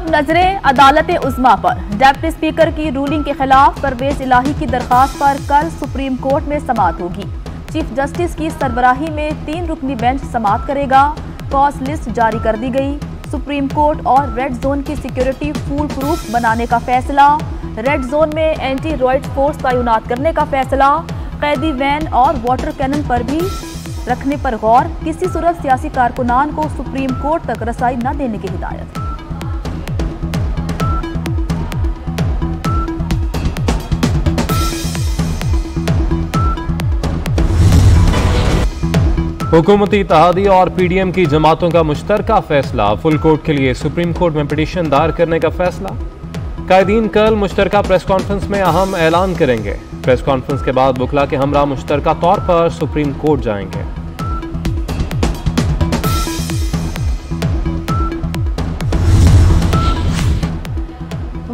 अब नजरें अदालत उज़्मा पर। डिप्टी स्पीकर की रूलिंग के खिलाफ परवेज इलाही की दरखास्त पर कल सुप्रीम कोर्ट में समाअत होगी। चीफ जस्टिस की सरबराही में 3 रुकनी बेंच समाअत करेगा। कॉज लिस्ट जारी कर दी गई। सुप्रीम कोर्ट और रेड जोन की सिक्योरिटी फूल प्रूफ बनाने का फैसला। रेड जोन में एंटी रॉयट फोर्स तैनात करने का फैसला। कैदी वैन और वाटर कैनन पर भी रखने पर गौर। किसी सूरत सियासी कारकुनान को सुप्रीम कोर्ट तक रसाई न देने की हिदायत। हुकूमती इत्तेहादी और पीडीएम की जमातों का मुश्तरका फैसला। फुल कोर्ट के लिए सुप्रीम कोर्ट में पिटीशन दायर करने का फैसला। कायदीन कल मुश्तरका प्रेस कॉन्फ्रेंस में अहम ऐलान करेंगे। प्रेस कॉन्फ्रेंस के बाद बुखला के हमरा मुश्तरका तौर पर सुप्रीम कोर्ट जाएंगे।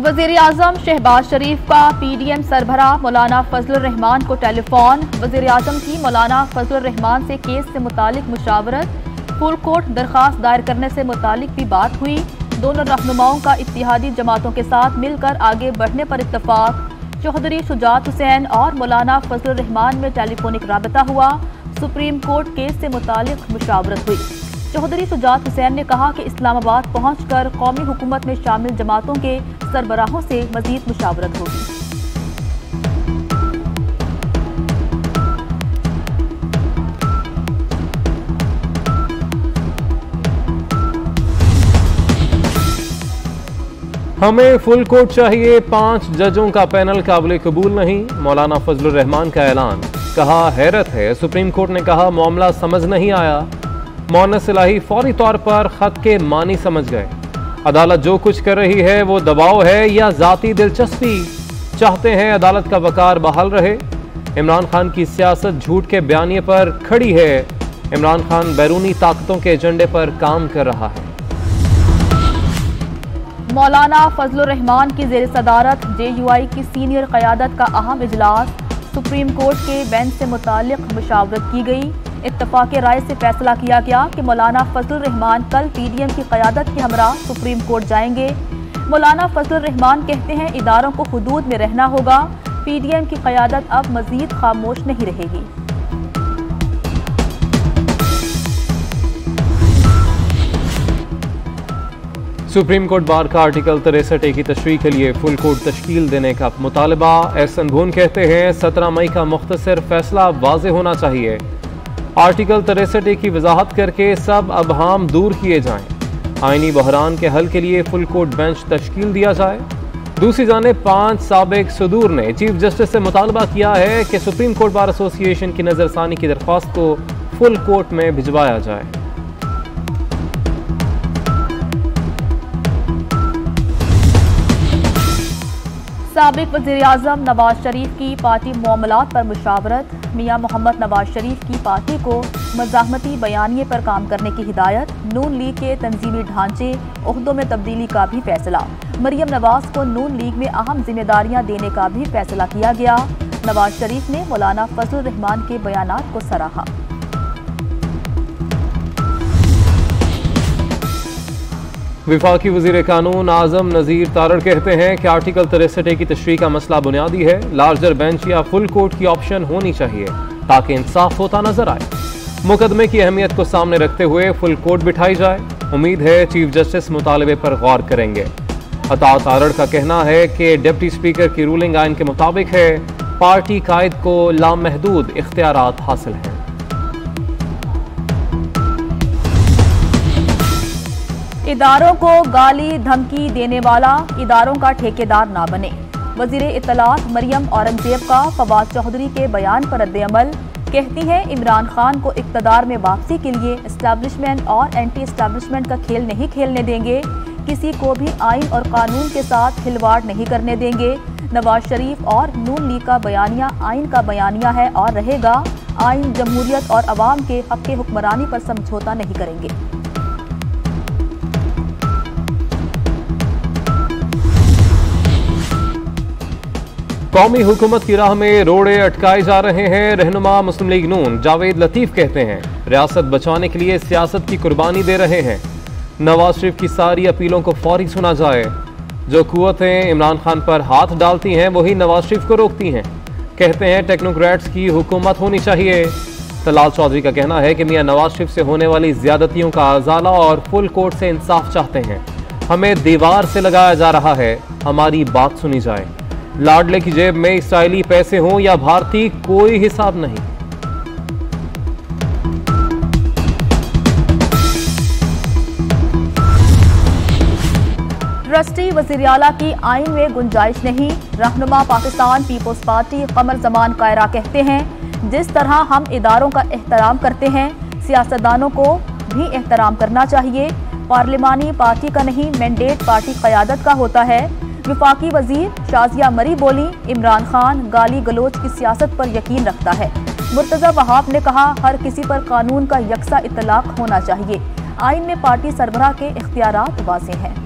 वज़ीर आज़म शहबाज शरीफ का पीडीएम सरबराह मौलाना फजलुर रहमान को टेलीफोन। वज़ीर आज़म की मौलाना फजलुर रहमान से केस से मुतालिक मुशावरत। फुल कोर्ट दरखास्त दायर करने से मुतालिक भी बात हुई। दोनों रहनुमाओं का इत्तेहादी जमातों के साथ मिलकर आगे बढ़ने पर इत्तफाक। चौधरी शुजात हुसैन और मौलाना फजलुर रहमान में टेलीफोनिक राबता हुआ। सुप्रीम कोर्ट केस से मुतालिक मुशावरत हुई। चौधरी शुजात हुसैन ने कहा कि इस्लामाबाद पहुंचकर कौमी हुकूमत में शामिल जमातों के सरबराहों से मजीद मुशावरत होगी। हमें फुल कोर्ट चाहिए, 5 जजों का पैनल काबिल कबूल नहीं। मौलाना फजलुर रहमान का ऐलान। कहा हैरत है, सुप्रीम कोर्ट ने कहा मामला समझ नहीं आया। मोहनस इलाही फौरी तौर पर खत के मानी समझ गए। अदालत जो कुछ कर रही है वो दबाव है या जाती दिलचस्पी। चाहते हैं अदालत का वकार बहाल रहे। इमरान खान की सियासत झूठ के बयानिए पर खड़ी है। इमरान खान बैरूनी ताकतों के एजेंडे पर काम कर रहा है। मौलाना फजलुर रहमान की ज़ेर सदारत JUI की सीनियर क़यादत का अहम इजलास। सुप्रीम कोर्ट के बेंच से मुतालिक मुशावरत की गई। इत्तफाक राय से फैसला किया गया कि मौलाना फजलुर रहमान कल पीडीएम की क़यादत के हमरा सुप्रीम कोर्ट जाएंगे। मौलाना फजलुर रहमान कहते हैं इदारों को हुदूद में रहना होगा। पीडीएम की क़यादत अब मजीद खामोश नहीं रहेगी। सुप्रीम कोर्ट बार का आर्टिकल 63A की तशरीह के लिए फुल कोर्ट तश्कील देने का मुतालबा। एहसन भून कहते हैं 17 मई का मुख्तसर फैसला वाज़ेह होना चाहिए। आर्टिकल 63A की वजाहत करके सब अबहाम दूर किए जाएं। आईनी बहरान के हल के लिए फुल कोर्ट बेंच तश्कील दिया जाए। दूसरी जानिब 5 साबिक सदूर ने चीफ जस्टिस से मुतालबा किया है कि सुप्रीम कोर्ट बार एसोसिएशन की नजरसानी की दरख्वास्त को फुल कोर्ट में भिजवाया जाए। साबिक वज़ीर आज़म नवाज शरीफ की पार्टी मामलात पर मुशावरत। मियां मोहम्मद नवाज शरीफ की पार्टी को मज़ाहमती बयानिए पर काम करने की हिदायत। नून लीग के तंजीमी ढांचे ओहदों में तब्दीली का भी फैसला। मरियम नवाज को नून लीग में अहम जिम्मेदारियां देने का भी फैसला किया गया। नवाज शरीफ ने मौलाना फजलुर रहमान के बयानात को सराहा। विफाकी वज़ीर कानून आज़म नज़ीर तारड़ कहते हैं कि आर्टिकल 63A की तशरीह का मसला बुनियादी है। लार्जर बेंच या फुल कोर्ट की ऑप्शन होनी चाहिए ताकि इंसाफ होता नजर आए। मुकदमे की अहमियत को सामने रखते हुए फुल कोर्ट बिठाई जाए। उम्मीद है चीफ जस्टिस मुतालबे पर गौर करेंगे। अता तारड़ का कहना है कि डिप्टी स्पीकर की रूलिंग आइन के मुताबिक है। पार्टी कायद को लामहदूद इख्तियारात हासिल हैं। इदारों को गाली धमकी देने वाला इदारों का ठेकेदार ना बने। वजीर इत्तलात मरियम औरंगजेब का फवाद चौधरी के बयान पर रद्द-ए-अमल। कहती हैं इमरान खान को इक़्तिदार में वापसी के लिए एस्टैब्लिशमेंट और एंटी एस्टैब्लिशमेंट का खेल नहीं खेलने देंगे। किसी को भी आइन और कानून के साथ खिलवाड़ नहीं करने देंगे। नवाज शरीफ और नून लीग का बयानिया आइन का बयानिया है और रहेगा। आइन जमहूरियत और अवाम के हक़ हुक्मरानी पर समझौता नहीं करेंगे। कौमी हुकूमत की राह में रोड़े अटकाए जा रहे हैं। रहनुमा मुस्लिम लीग नून जावेद लतीफ कहते हैं रियासत बचाने के लिए सियासत की कुर्बानी दे रहे हैं। नवाज शरीफ की सारी अपीलों को फौरी सुना जाए। जो कुव्वतें इमरान खान पर हाथ डालती हैं वही नवाज शरीफ को रोकती हैं। कहते हैं टेक्नोक्रेट्स की हुकूमत होनी चाहिए। तलाल चौधरी का कहना है कि मियां नवाज शरीफ से होने वाली ज्यादतियों का अजाला और फुल कोर्ट से इंसाफ चाहते हैं। हमें दीवार से लगाया जा रहा है, हमारी बात सुनी जाए। लाडले की जेब में इसराइली पैसे हों या भारतीय, कोई हिसाब नहीं। ट्रस्टी वज़ीर आला की आइन में गुंजाइश नहीं। रहनुमा पाकिस्तान पीपल्स पार्टी कमर जमान कायरा कहते हैं, जिस तरह हम इदारों का एहतराम करते हैं, सियासतदानों को भी एहतराम करना चाहिए। पार्लिमानी पार्टी का नहीं, मैंडेट पार्टी क़यादत का होता है। वफाकी वजीर शाजिया मरी बोली, इमरान खान गाली गलोच की सियासत पर यकीन रखता है। मुर्तज़ा वहाब ने कहा, हर किसी पर कानून का यकसा इतलाक होना चाहिए। आइन में पार्टी सरबराह के इख्तियारात वाज़ेह हैं।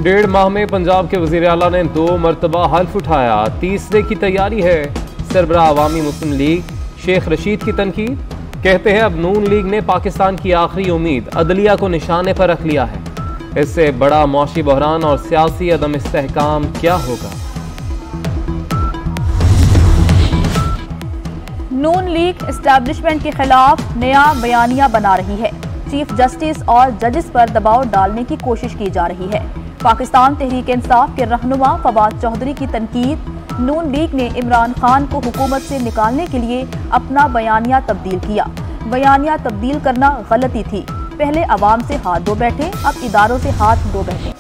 डेढ़ माह में पंजाब के वज़ीर आला ने 2 मरतबा हल्फ उठाया, तीसरे की तैयारी है। सरबराह अवामी मुस्लिम लीग शेख रशीद की तनकीद, कहते हैं अब नून लीग ने पाकिस्तान की आखिरी उम्मीद अदलिया को निशाने पर रख लिया है। इससे बड़ा मौशी बहरान और सियासी अदम इस्तेहकाम क्या होगा। नून लीग एस्टैब्लिशमेंट के खिलाफ नया बयानिया बना रही है। चीफ जस्टिस और जजेस पर दबाव डालने की कोशिश की जा रही है। पाकिस्तान तहरीक इंसाफ के रहनुमा फवाद चौधरी की तनकीद, नून लीग ने इमरान खान को हुकूमत से निकालने के लिए अपना बयानिया तब्दील किया। बयानिया तब्दील करना गलती थी। पहले अवाम से हाथ धो बैठे, अब इदारों से हाथ धो बैठे।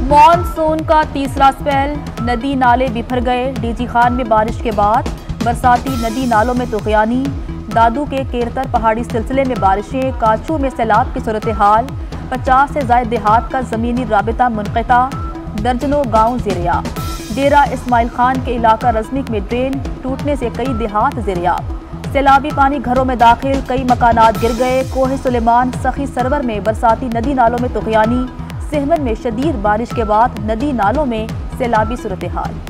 मॉनसून का तीसरा स्पेल, नदी नाले बिफर गए। डीजी खान में बारिश के बाद बरसाती नदी नालों में तुग़यानी। दादू के केरतर पहाड़ी सिलसिले में बारिशें, काचू में सैलाब की सूरत हाल। 50 से ज़ायद देहात का ज़मीनी राबिता मुनक़ता, दर्जनों गाँव ज़ेरियाब। डेरा इस्माइल खान के इलाका रज़मिक में ड्रेन टूटने से कई देहात ज़ेरियाब। सैलाबी पानी घरों में दाखिल, कई मकानात गिर गए। कोहे सुलेमान सखी सरवर में बरसाती नदी नालों में तुग़यानी। सहमन में शदीद बारिश के बाद नदी नालों में सैलाबी सूरत हाल।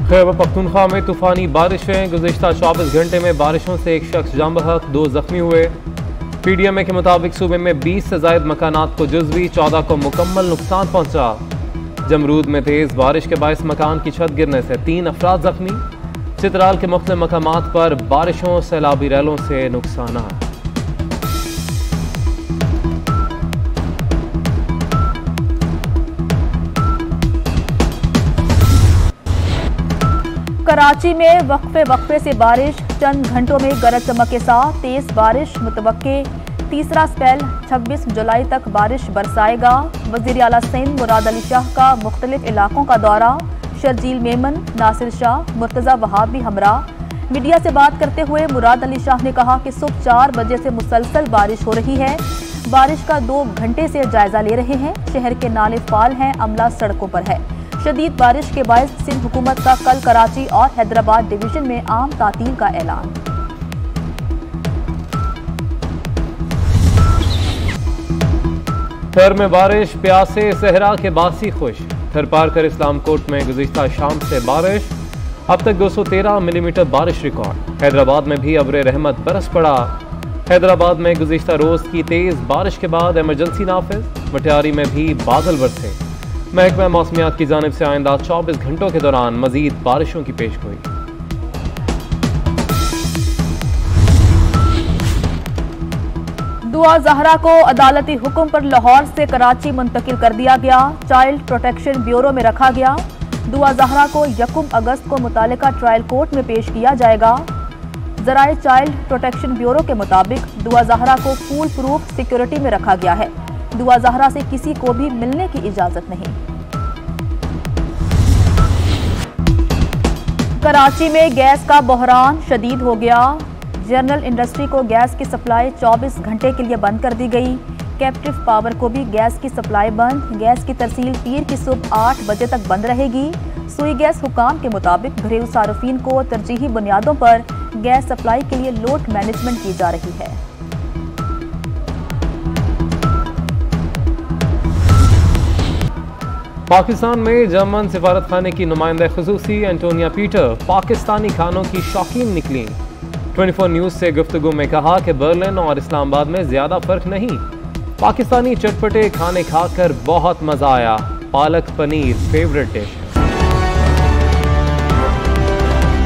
खैबर पख्तूनख्वा में तूफानी बारिशें, गुज़िश्ता 24 घंटे में बारिशों से एक शख्स जान बहक, 2 जख्मी हुए। पीडीएमए के मुताबिक सूबे में 20 से ज़ायद मकानात को जुज़वी, 14 को मुकम्मल नुकसान पहुंचा। जमरूद में तेज़ बारिश के बायस मकान की छत गिरने से 3 अफराद जख्मी। चित्राल के मुख्तलिफ मकामात पर बारिशों सैलाबी रैलों से नुकसान। कराची में वक्फे से बारिश, चंद घंटों में गरज चमक के साथ तेज बारिश मुतवक्के। तीसरा स्पेल 26 जुलाई तक बारिश बरसाएगा। वज़ीर आला सिंध मुराद अली शाह का मुख्तलिफ इलाकों का दौरा। शर्जील मेमन, नासिर शाह, मुर्तज़ा वहाब भी हमरा। मीडिया से बात करते हुए मुराद अली शाह ने कहा कि सुबह 4 बजे से मुसलसल बारिश हो रही है। बारिश का 2 घंटे से जायजा ले रहे हैं। शहर के नाले फाल हैं, अमला सड़कों पर है। शदीद बारिश के बायस सिंध हुकूमत का कल कराची और हैदराबाद डिवीजन में आम तातील का ऐलान। थर में बारिश, प्यासे सहरा के बासी खुश। थर पार कर इस्लाम कोर्ट में गुज़िश्ता शाम से बारिश, अब तक 213 मिलीमीटर बारिश रिकॉर्ड। हैदराबाद में भी अब्र रहमत बरस पड़ा। हैदराबाद में गुज़िश्ता रोज की तेज बारिश के बाद इमरजेंसी नाफिज। मटियारी में भी बादल बरसे। महकमा मौसमियात की जानिब से आइंदा 24 घंटों के दौरान मजीद बारिशों की पेशगोई। दुआ ज़हरा को अदालती हुक्म पर लाहौर से कराची मुंतकिल कर दिया गया। चाइल्ड प्रोटेक्शन ब्यूरो में रखा गया। दुआ ज़हरा को 1 अगस्त को मुतालिका ट्रायल कोर्ट में पेश किया जाएगा। ज़राए चाइल्ड प्रोटेक्शन ब्यूरो के मुताबिक दुआ ज़हरा को फूल प्रूफ सिक्योरिटी में रखा गया है। दुआ ज़हरा से किसी को भी मिलने की इजाजत नहीं। कराची में गैस का बहरान शदीद हो गया। जनरल इंडस्ट्री को गैस की सप्लाई 24 घंटे के लिए बंद कर दी गई। कैप्टिव पावर को भी गैस की सप्लाई बंद। गैस की तरसील पीर की सुबह 8 बजे तक बंद रहेगी। सुई गैस हुकाम के मुताबिक घरेलू सार्फिन को तरजीही बुनियादों पर गैस सप्लाई के लिए लोड मैनेजमेंट की जा रही है। पाकिस्तान में जर्मन सिफारत खाने की नुमाइंदा खुसूसी एंटोनिया पीटर पाकिस्तानी खानों की शौकीन निकली। 24 न्यूज़ से गुफ्तगू में कहा कि बर्लिन और इस्लामाबाद में ज्यादा फर्क नहीं, पाकिस्तानी चटपटे खाने खाकर बहुत मजा आया। Palak paneer favourite dish.